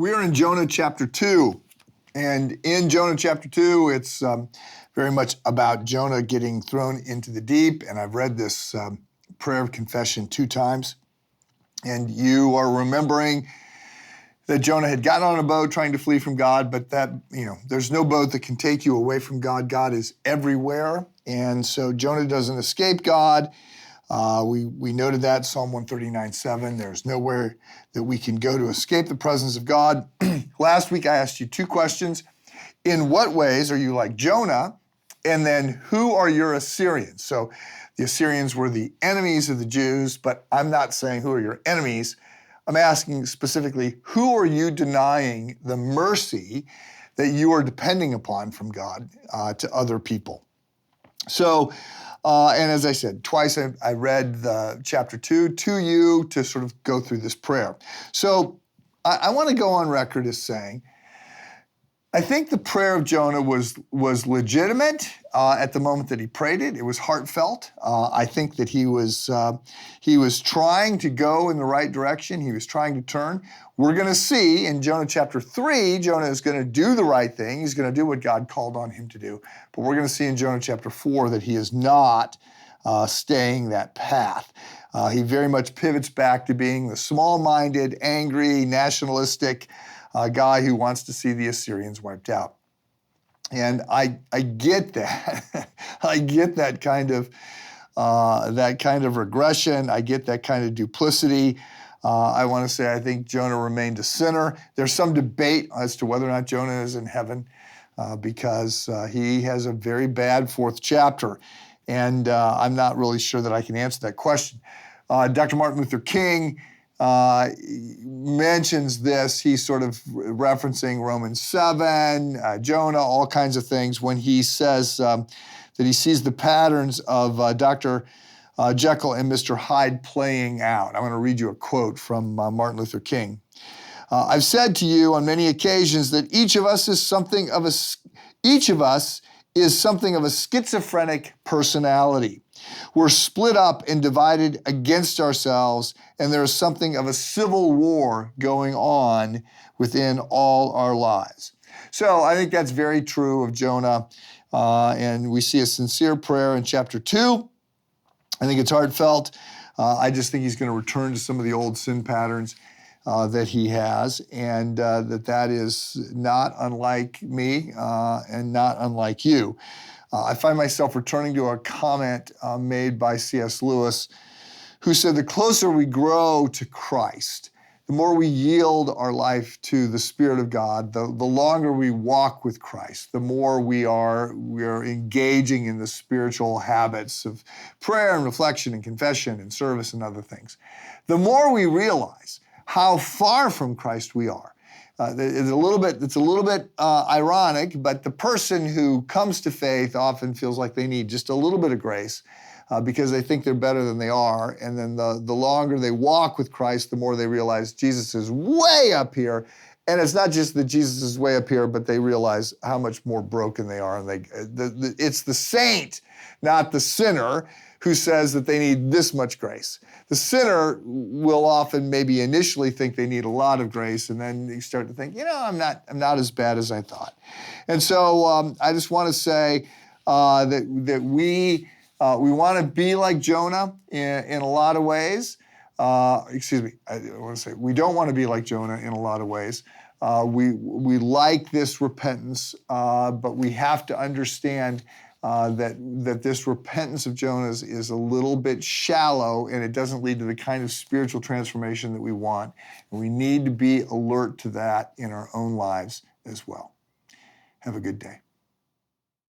We are in Jonah chapter 2. And in Jonah chapter 2, it's very much about Jonah getting thrown into the deep. And I've read this prayer of confession 2 times. And you are remembering that Jonah had gotten on a boat trying to flee from God, but that, there's no boat that can take you away from God. God is everywhere. And so Jonah doesn't escape God. We noted that, Psalm 139:7. There's nowhere that we can go to escape the presence of God. Last week I asked you 2 questions. In what ways are you like Jonah? And then who are your Assyrians? So the Assyrians were the enemies of the Jews, but I'm not saying who are your enemies. I'm asking specifically, who are you denying the mercy that you are depending upon from God to other people? So, and as I said, twice I read the chapter 2 to you to sort of go through this prayer. So I want to go on record as saying, I think the prayer of Jonah was legitimate at the moment that he prayed it. It was heartfelt. I think that he was trying to go in the right direction. He was trying to turn. We're going to see in Jonah chapter 3, Jonah is going to do the right thing. He's going to do what God called on him to do. But we're going to see in Jonah chapter 4 that he is not staying that path. He very much pivots back to being the small-minded, angry, nationalistic guy who wants to see the Assyrians wiped out. And I get that. I get that kind of regression. I get that kind of duplicity. I want to say I think Jonah remained a sinner. There's some debate as to whether or not Jonah is in heaven because he has a very bad 4th chapter. And I'm not really sure that I can answer that question. Dr. Martin Luther King mentions this. He's sort of referencing Romans 7, Jonah, all kinds of things when he says that he sees the patterns of Dr. Jekyll and Mr. Hyde playing out. I'm going to read you a quote from Martin Luther King. I've said to you on many occasions that each of us is something of a schizophrenic personality. We're split up and divided against ourselves, and there is something of a civil war going on within all our lives. So I think that's very true of Jonah, and we see a sincere prayer in chapter 2. I think it's heartfelt. I just think he's going to return to some of the old sin patterns that he has, and that is not unlike me and not unlike you. I find myself returning to a comment made by C.S. Lewis, who said, the closer we grow to Christ, the more we yield our life to the Spirit of God, the longer we walk with Christ, the more we are engaging in the spiritual habits of prayer and reflection and confession and service and other things, the more we realize how far from Christ we are. It's a little bit ironic, but the person who comes to faith often feels like they need just a little bit of grace because they think they're better than they are. And then the longer they walk with Christ, the more they realize Jesus is way up here. And it's not just that Jesus is way up here, but they realize how much more broken they are. And it's the saint, not the sinner, who says that they need this much grace. The sinner will often maybe initially think they need a lot of grace, and then you start to think, I'm not as bad as I thought. And so I just want to say that we want to be like Jonah in a lot of ways. I want to say we don't want to be like Jonah in a lot of ways. We like this repentance, but we have to understand that this repentance of Jonah's is a little bit shallow and it doesn't lead to the kind of spiritual transformation that we want. And we need to be alert to that in our own lives as well. Have a good day.